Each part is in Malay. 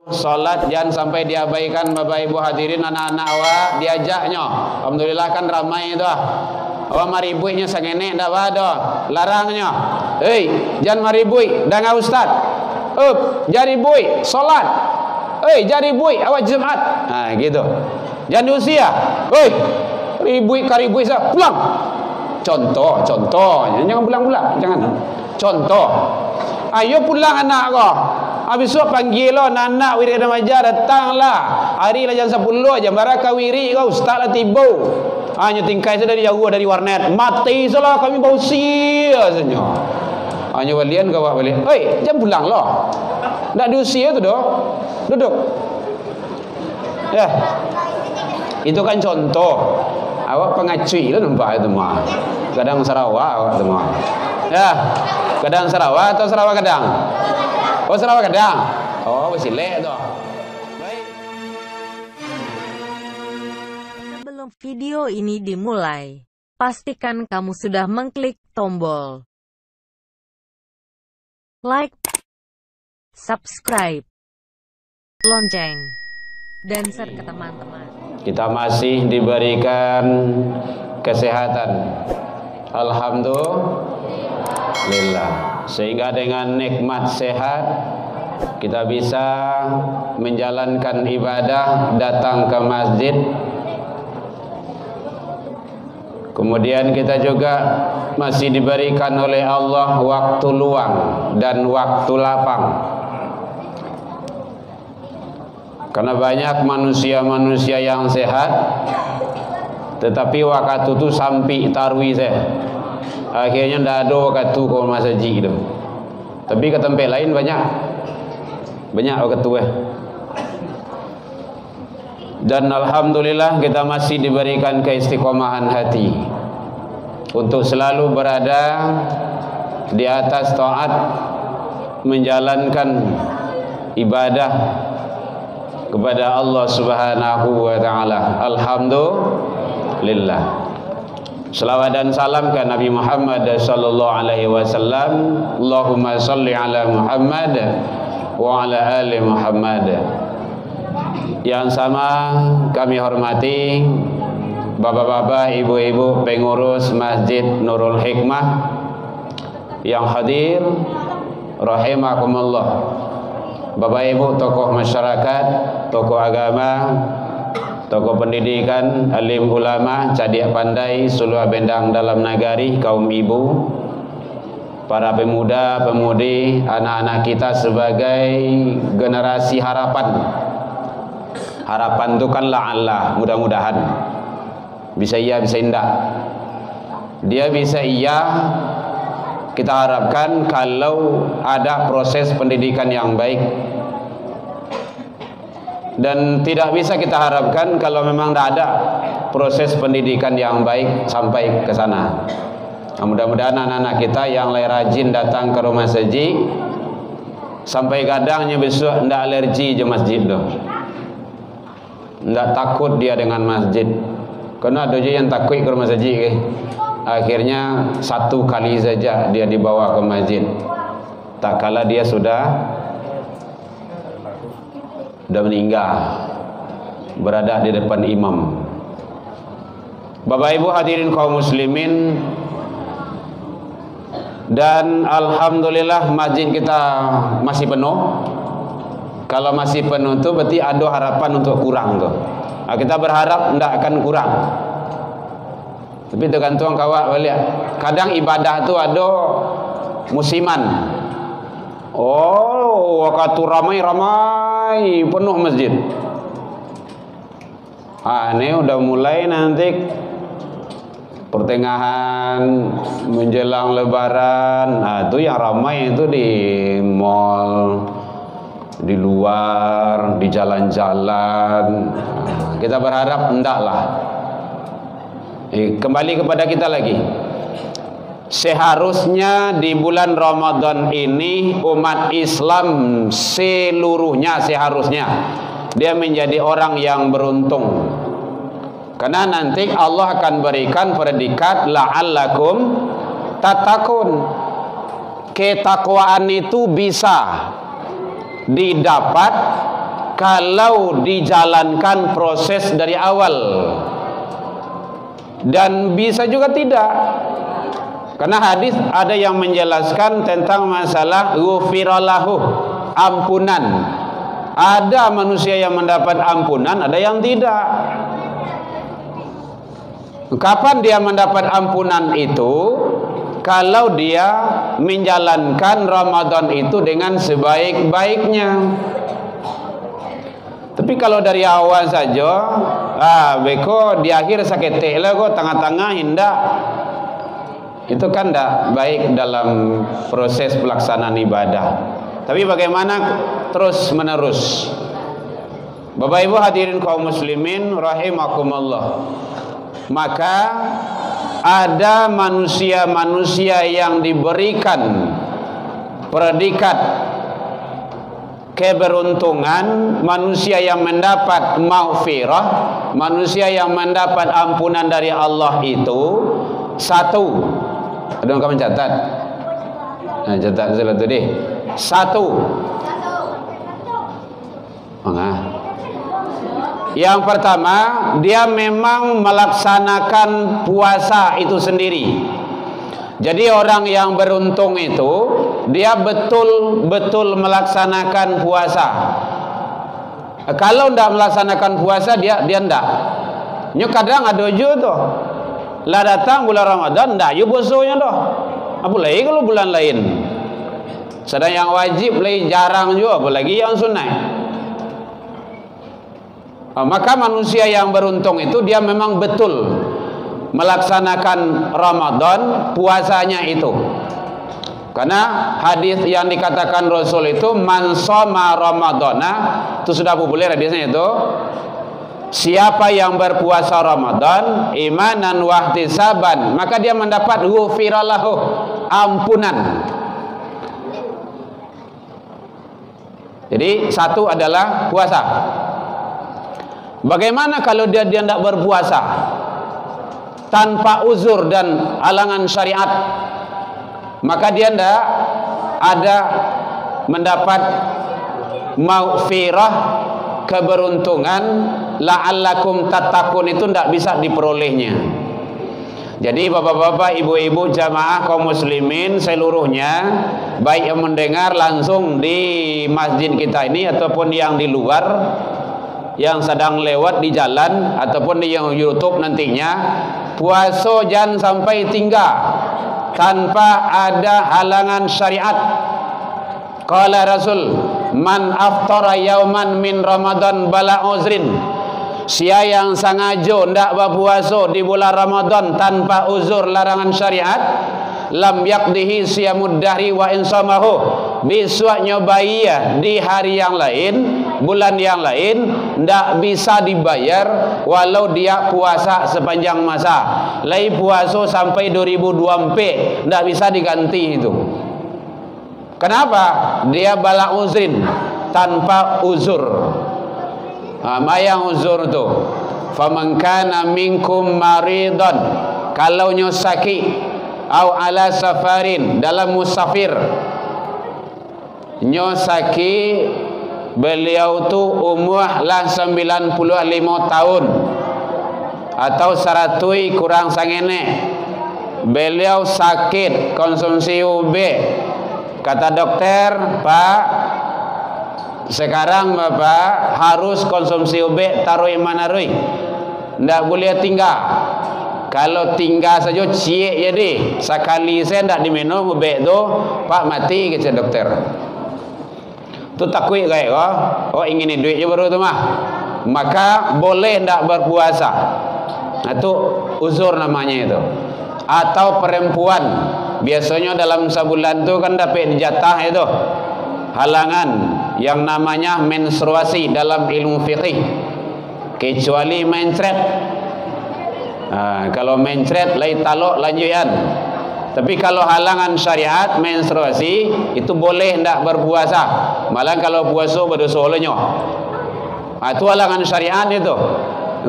Salat jangan sampai diabaikan Bapak Ibu hadirin, anak-anak awak diajaknya. Alhamdulillah kan ramai itu. Awak maribuinya sangene ndak ada. Larangnya. Hei, jangan maribui dengan ustaz. Jari bui salat. Jari bui awak Jumat. Nah, gitu. Jangan diusia. Ribui karibui sah. Pulang. Contohnya jangan pulang-pulang, jangan. Contoh. Ayo pulang anak kau. Habis itu panggil lo anak wiri remaja datanglah. Hari lah jam 10 aja baraka wiri kau ustaz lah tiba. Hanya tingkai sudah jauh dari warnet. Mati salah kami bau sia saja. Hanya walian kau balik. Jam pulang lo. Ndak diusia tu doh. Duduk. Ya. Itu kan contoh. Awak pengacui lah nampak itu mah. Kadang Sarawak awak tu mah. Ya. Kadang Sarawak atau Sarawak kadang? Oh, Sarawak kadang. Oh, masih lek tu. Baik. Sebelum video ini dimulai, pastikan kamu sudah mengklik tombol like, subscribe, lonceng, dan share ke teman-teman. Kita masih diberikan kesehatan. Alhamdulillah. Sehingga dengan nikmat sehat kita bisa menjalankan ibadah, datang ke masjid. Kemudian kita juga masih diberikan oleh Allah waktu luang dan waktu lapang. Karena banyak manusia-manusia yang sehat, tetapi waktu itu sampai tarwi saya. Akhirnya tidak ada waktu ke masjid itu. Tapi ke tempat lain banyak waktu Dan alhamdulillah kita masih diberikan keistiqomahan hati untuk selalu berada di atas taat, menjalankan ibadah kepada Allah Subhanahu wa taala. Alhamdulillah. Salawat dan salam ke Nabi Muhammad sallallahu alaihi wasallam. Allahumma salli ala Muhammad wa ala ali Muhammad. Yang sama kami hormati bapak-bapak, ibu-ibu pengurus Masjid Nurul Hikmah yang hadir rahimakumullah. Bapak Ibu tokoh masyarakat, tokoh agama, tokoh pendidikan, alim ulama, cadik pandai, suluh bendang dalam nagari, kaum ibu, para pemuda, pemudi, anak-anak kita sebagai generasi harapan. Harapan itu kan la'allah, mudah-mudahan. Bisa iya, bisa indah. Dia bisa iya, kita harapkan kalau ada proses pendidikan yang baik. Dan tidak bisa kita harapkan kalau memang tidak ada proses pendidikan yang baik sampai ke sana. Nah, mudah-mudahan anak-anak kita yang rajin datang ke rumah masjid sampai kadangnya besok tidak alergi je masjid tu. Tidak takut dia dengan masjid. Karena ada je yang takut ke rumah masjid. Akhirnya satu kali saja dia dibawa ke masjid. Tak kala dia sudah meninggal, berada di depan imam. Bapak Ibu hadirin kaum muslimin, dan alhamdulillah masjid kita masih penuh. Kalau masih penuh itu berarti ada harapan untuk kurang tuh. Nah, kita berharap tidak akan kurang. Tapi tergantung kawak balik. Kadang ibadah tu ada musiman. Oh, waktu ramai penuh masjid. Ini udah mulai nanti pertengahan menjelang lebaran. Nah, itu yang ramai itu di mall, di luar, di jalan-jalan. Nah, kita berharap endaklah. Kembali kepada kita lagi. Seharusnya di bulan Ramadan ini umat Islam seluruhnya seharusnya dia menjadi orang yang beruntung. Karena nanti Allah akan berikan predikat la'allakum tattaqun. Ketakwaan itu bisa didapat kalau dijalankan proses dari awal. Dan bisa juga tidak, karena hadis ada yang menjelaskan tentang masalah ghufiralahu, ampunan. Ada manusia yang mendapat ampunan, ada yang tidak. Kapan dia mendapat ampunan itu? Kalau dia menjalankan Ramadan itu dengan sebaik-baiknya. Tapi kalau dari awal saja, beko di akhir sakit lah kok, tengah-tengah hindak, itu kan tidak baik dalam proses pelaksanaan ibadah. Tapi bagaimana terus menerus? Bapak Ibu hadirin kaum muslimin rahimakumullah. Maka ada manusia-manusia yang diberikan predikat keberuntungan, manusia yang mendapat maghfirah, manusia yang mendapat ampunan dari Allah itu satu. Ada yang kamu catat? Nah, catat salah tu deh. Satu. Yang pertama, dia memang melaksanakan puasa itu sendiri. Jadi orang yang beruntung itu, dia betul-betul melaksanakan puasa. Kalau tidak melaksanakan puasa, dia tidak. Nyo kadang ada je tu. Lah datang bulan Ramadan, ndak yo puasanya dah. Apalagi kalau bulan lain. Sedang yang wajib lagi jarang juga, apalagi yang sunat. Maka manusia yang beruntung itu dia memang betul melaksanakan Ramadan, puasanya itu. Karena hadis yang dikatakan Rasul itu man shoma Ramadana, itu sudah populer hadisnya itu. Siapa yang berpuasa Ramadan imanan wa ihtisaban, maka dia mendapat ghufiralahu, ampunan. Jadi satu adalah puasa. Bagaimana kalau dia tidak berpuasa tanpa uzur dan halangan syariat? Maka dia tidak ada mendapat maghfirah, keberuntungan, la'allakum tattaqun, itu tidak bisa diperolehnya. Jadi bapak-bapak, ibu-ibu, jamaah kaum muslimin seluruhnya, baik yang mendengar langsung di masjid kita ini ataupun yang di luar, yang sedang lewat di jalan ataupun di YouTube nantinya, puasa jangan sampai tinggal tanpa ada halangan syariat. Qala Rasul, man aftara yauman min Ramadan bala uzrin. Sia yang sengaja ndak berpuasa di bulan Ramadan tanpa uzur larangan syariat, lam yakdihi siyamud dahri wa insamahu, besoknya bayar di hari yang lain, bulan yang lain, ndak bisa dibayar walau dia puasa sepanjang masa. Lai puasa sampai 2024 ndak bisa diganti itu. Kenapa? Dia bala uzrin, tanpa uzur. Mayang uzur tu, faman kana minkum maridan, kalau nyo sakit, au ala safarin, dalam musafir, nyo sakit, beliau tu umur lah 95 tahun atau 100 kurang sangene, beliau sakit konsumsi UB. Kata dokter, Pak, sekarang Bapak harus konsumsi UB, taruh mana rui, ndak boleh tinggal. Kalau tinggal saja ciek jadi sekali saya ndak diminum UB tu, Pak mati, kata dokter. Tu takui gaya ingin duit je baru tu mah, maka boleh ndak berpuasa. Itu uzur namanya itu. Atau perempuan biasanya dalam sebulan tu kan dapat jatah itu halangan yang namanya menstruasi dalam ilmu fikih, kecuali mencret. Kalau mencret lain talak lanjutan. Tapi kalau halangan syariat menstruasi itu boleh ndak berpuasa. Malah kalau puasa berdosa olehnya. Itu halangan syariat itu.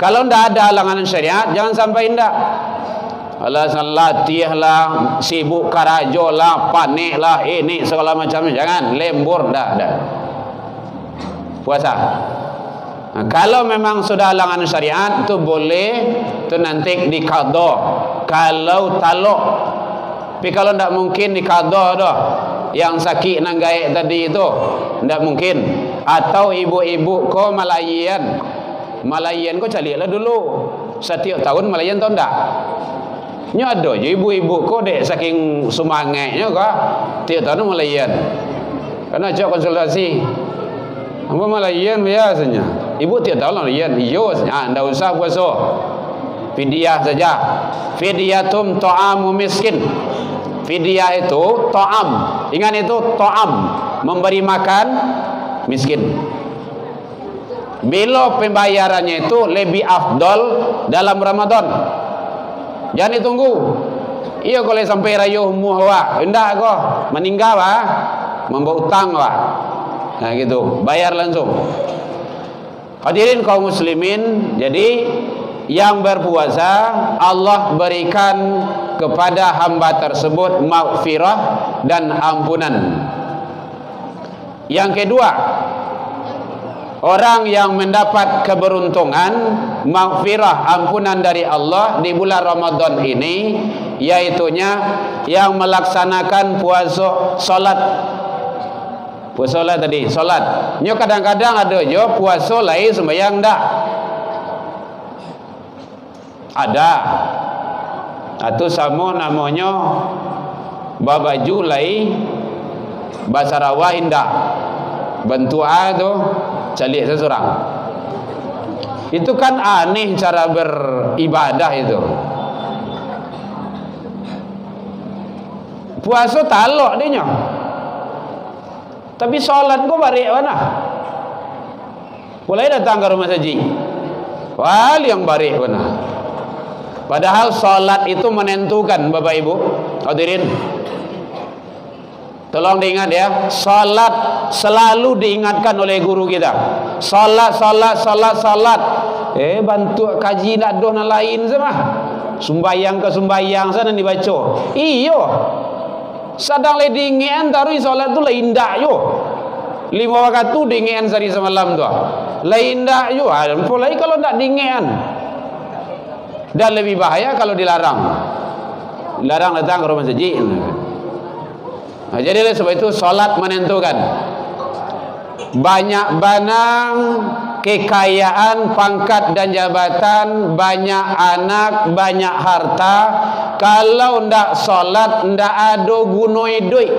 Kalau ndak ada halangan syariat jangan sampai ndak. Alasan latih lah, sibuk karajo lah, panik lah, ini segala macam, jangan lembur, dah. puasa. Nah, kalau memang sudah halangan syariat tu boleh tu nanti diqadha kalau taluk. Tapi kalau ndak mungkin diqadha dah. Yang sakit nang gaek tadi itu ndak mungkin. Atau ibu-ibu ko malayan. Malayan ko carilah dulu. Setiap tahun malayan tahu ndak? Nya ada je ibu-ibu ko dek saking semangatnya ko tiap tahun malayan. Karena ajak konsultasi. Apa malayan biasanya? Ibu tiap tahun malayan. Iyo, ndak usah puasa. Fidyah saja. Fidyatum ta'amu miskin. Fidyah itu ta'am. Ingat itu ta'am, memberi makan miskin. Bila pembayarannya itu lebih afdal dalam Ramadan. Jangan ditunggu. Iya kalau sampai rayuh muhwa, hendak kok meninggal membawa utang Nah gitu, bayar langsung. Hadirin kaum muslimin, jadi yang berpuasa Allah berikan kepada hamba tersebut maghfirah dan ampunan. Yang kedua, orang yang mendapat keberuntungan maghfirah ampunan dari Allah di bulan Ramadan ini, yaitunya yang melaksanakan puasa salat. Puasa lah tadi, salat. Nyo kadang-kadang ada je puasa lain sembahyang dak. Ada. Atau sama namanya babaju lai bahasa Rawa indah. Bentuk tu calik seseorang. Itu kan aneh cara beribadah itu. Puasa talok dia nya. Tapi solat kau balik mana? Boleh datang ke rumah saji. Wal yang balik mana? Padahal solat itu menentukan, Bapak Ibu hadirin. Tolong diingat ya, salat selalu diingatkan oleh guru kita. Salat. Bantu kaji nak doa lain sama. Sumbayang ke sumbayang sana dibaca. Iyo. Sadang le dingian taruh salat tu lain dak yo. 5 waktu tu dingian sehari semalam tu. Lain dak yo. Apalagi kalau ndak dingian. Dan lebih bahaya kalau dilarang. Dilarang datang ke rumah masjid. Nah, jadi sebab itu salat menentukan. Banyak banang, kekayaan, pangkat dan jabatan, banyak anak, banyak harta, kalau ndak salat ndak ada gunoi duit.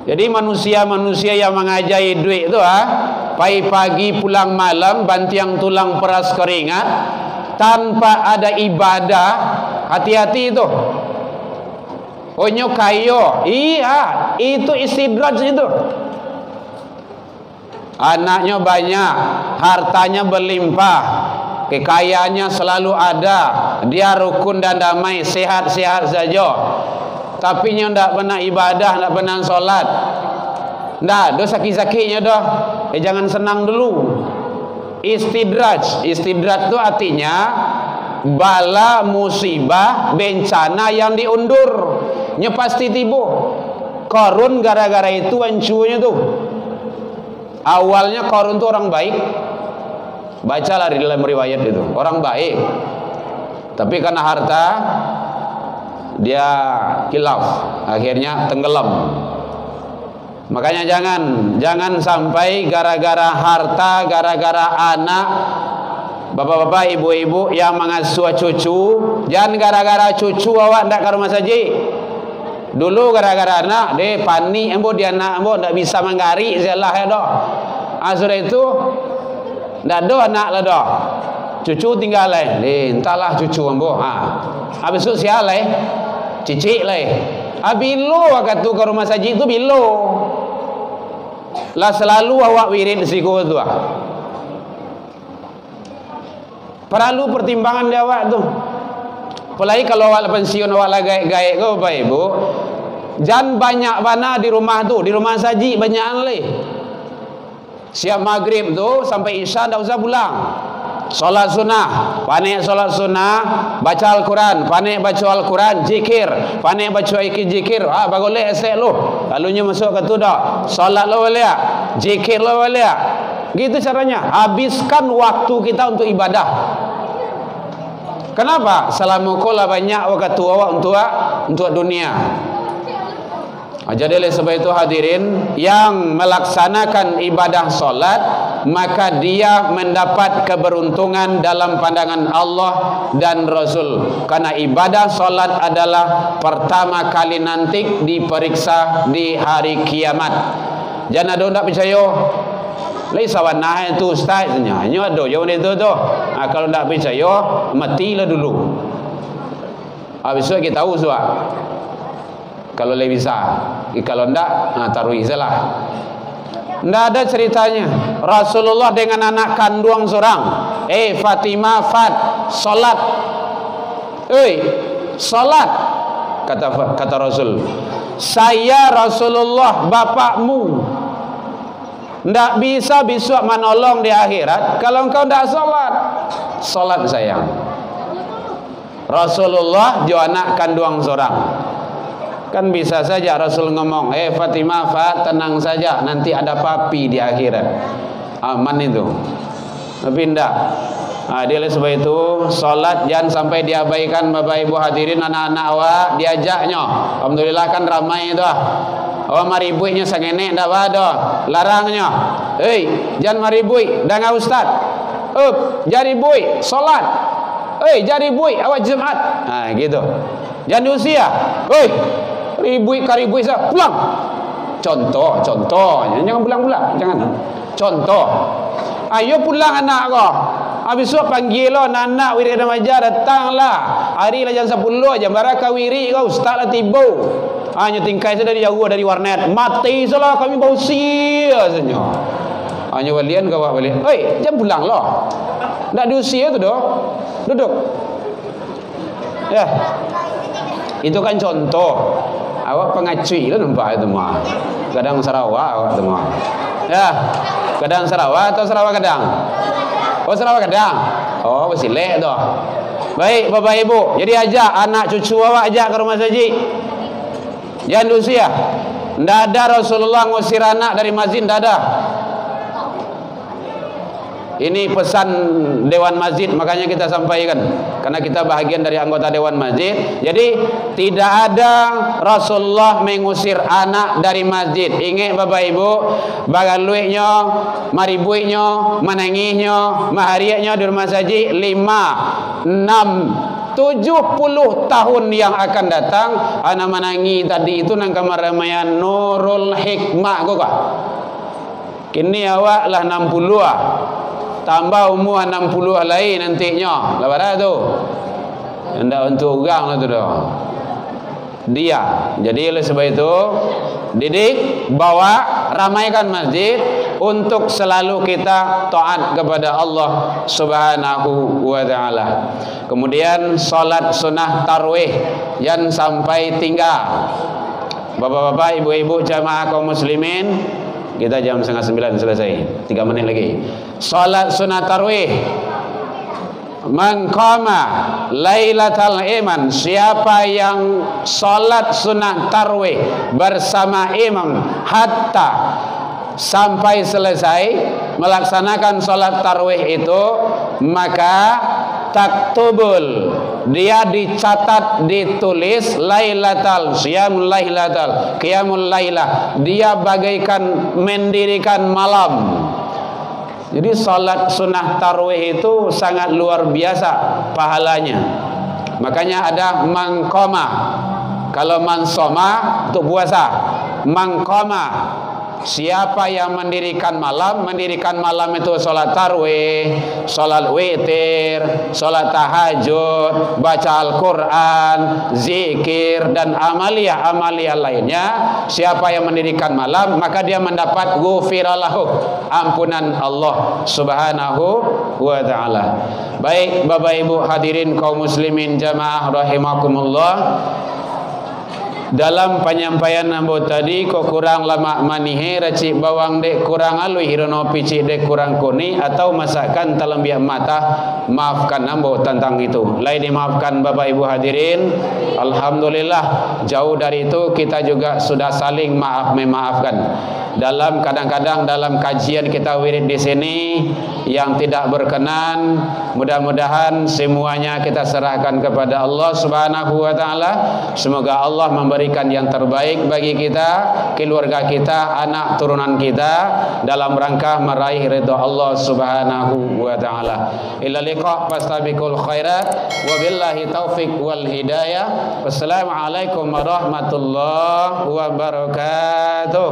Jadi manusia-manusia yang mengajai duit tu pagi-pagi pulang malam bantiang tulang peras keringat tanpa ada ibadah, hati-hati itu. Onyo kayo, iya, itu istidraj itu. Anaknya banyak, hartanya berlimpah, kekayaannya selalu ada, dia rukun dan damai, sehat-sehat saja. Tapi nya ndak pernah ibadah, ndak pernah solat. Ndak, do sakit-sakitnya dah. Jangan senang dulu. Istidraj itu artinya bala musibah bencana yang diundur. Nya pasti tiba. Qarun gara-gara itu hancurnya tu. Awalnya Qarun tu orang baik. Bacalah di dalam riwayat itu, orang baik. Tapi karena harta dia khilaf, akhirnya tenggelam. Makanya jangan sampai gara-gara harta, gara-gara anak, bapak-bapak, ibu-ibu yang mengasuh cucu, jangan gara-gara cucu awak ndak ke rumah saji. Dulu gara-gara anak dia panik embo dia anak embo ndak bisa menggari salah ya dah. Sudah itu ndak ada anak lah dah. Cucu tinggal lah. Entahlah cucu embo. Habis itu sial lah. Cicik lah. Bilo kata tu ke rumah saji itu bilo. Lah selalu awak wirid siku tu. Perlu pertimbangan dia awak tu. Apalagi kalau awak pensiun awak lah gaek-gaek ke Bapak Ibu. Jangan banyak mana di rumah tu, di rumah saji banyak leh. Siap maghrib tu sampai isya dah usah pulang. Solat sunnah, panik solat sunnah, baca Al-Quran, panik baca Al-Quran, zikir, panik baca zikir. Bagoleh esek lu. Lalunya masuk ke tu dah. Solat lu boleh tak? zikir lah balik. Gitu caranya. Habiskan waktu kita untuk ibadah. Kenapa? Selama kola banyak waktu awak untuk dunia. Jadi oleh sebab itu hadirin, yang melaksanakan ibadah solat, maka dia mendapat keberuntungan dalam pandangan Allah dan Rasul. Karena ibadah solat adalah pertama kali nanti diperiksa di hari kiamat. Jangan ada tak percaya. Laisa wanah itu ustaznya. Nyo ada jauh itu tu. Kalau tak percaya, matilah dulu. Habis itu kita tahu suat. Kalau lebih bisa, kalau enggak, taruhi salah. Enggak ada ceritanya Rasulullah dengan anak kandung seorang. Fatimah, salat. Salat. Kata Rasul. Saya Rasulullah bapakmu. Enggak bisa besok menolong di akhirat kalau engkau enggak salat. Salat sayang. Rasulullah jo anak kandung seorang. Kan bisa saja Rasul ngomong, Fatimah, tenang saja, nanti ada papi di akhirat. Aman itu. Tapi enggak. Dia oleh sebab itu, solat jangan sampai diabaikan. Bapak ibu hadirin, anak-anak awak diajaknya. Alhamdulillah kan ramai itu. Awak maribuinya sangenek dah ada. Larangnya. Jangan maribui, dah ngah ustaz. Jari bui, solat. Jari bui, awak Jumat. Gitu. Jangan usia. Ribui sah pulang. Contoh, jangan pulang, jangan. Contoh, ayo pulang anak kau. Habis tu panggil lo anak wirid remaja datanglah. Hari lah jam 10 jam barakah wirid kau ustaz lah tiba. Hanya tingkai saja dari jauh dari warnet. Mati salah kami bau sia saja. Hanya walian kau balik. Jangan pulang lo. Tak ada usia tu doh. Duduk. Ya. Itu kan contoh. Awak pengacui lah nampak itu mah. Kadang Sarawak awak tu mah. Ya. Kadang Sarawak atau Sarawak kadang? Oh Sarawak kadang. Oh bersilek tu. Baik Bapak Ibu. Jadi ajak anak cucu awak ajak ke rumah saji. Jangan usia. Tidak ada Rasulullah ngusir anak dari masjid, tidak ada. Ini pesan Dewan Masjid, makanya kita sampaikan. Karena kita bahagian dari anggota Dewan Masjid. Jadi tidak ada Rasulullah mengusir anak dari masjid. Ingat Bapak Ibu, bagaluiknya, maribuiknya, menangisnya, mahariaknya di rumah saji 5, 6, 70 tahun yang akan datang. Anak menangi tadi itu nang kamar ramayan Nurul Hikmah kok. Kini awak lah 60 tambah umur 60 lain nantinya. Lepas tu hendak untuk orang lah tu dah. Dia. Jadi oleh sebab itu didik, bawa, ramaikan masjid untuk selalu kita taat kepada Allah Subhanahu wa taala. Kemudian salat sunnah tarawih jangan sampai tinggal. Bapak-bapak, ibu-ibu jamaah kaum muslimin, kita jam 8:30 selesai. 3 menit lagi. Salat sunat tarawih. Man qama lailatal iman, siapa yang salat sunat tarawih bersama imam hatta sampai selesai melaksanakan salat tarawih itu, maka taktubul, dia dicatat, ditulis lailatal siyamul lailatal qiyamul lailah, dia bagaikan mendirikan malam. Jadi salat sunnah tarawih itu sangat luar biasa pahalanya. Makanya ada mangkoma. Kalau mansoma untuk puasa, mangkoma siapa yang mendirikan malam itu salat tarawih, salat witir, salat tahajud, baca Al-Quran, zikir dan amalia-amalia lainnya. Siapa yang mendirikan malam, maka dia mendapat ghufiralahu, ampunan Allah Subhanahu wa ta'ala. Baik Bapak Ibu hadirin kaum muslimin jamaah rahimakumullah, dalam penyampaian ambo tadi kok kurang lama manihe racik bawang dek kurang alui hirono pici dek kurang kuni atau masakan talambiah mata, maafkan ambo tentang itu. Lain dimaafkan Bapak Ibu hadirin. Alhamdulillah, jauh dari itu kita juga sudah saling maaf memaafkan. Kadang-kadang dalam kajian kita wirid di sini yang tidak berkenan, mudah-mudahan semuanya kita serahkan kepada Allah Subhanahu wa taala. Semoga Allah memberikan yang terbaik bagi kita, keluarga kita, anak turunan kita dalam rangka meraih ridha Allah Subhanahu wa taala. Ila liqa fastabiqul khairat wabillahi taufik wal hidayah. Wassalamualaikum warahmatullahi wabarakatuh.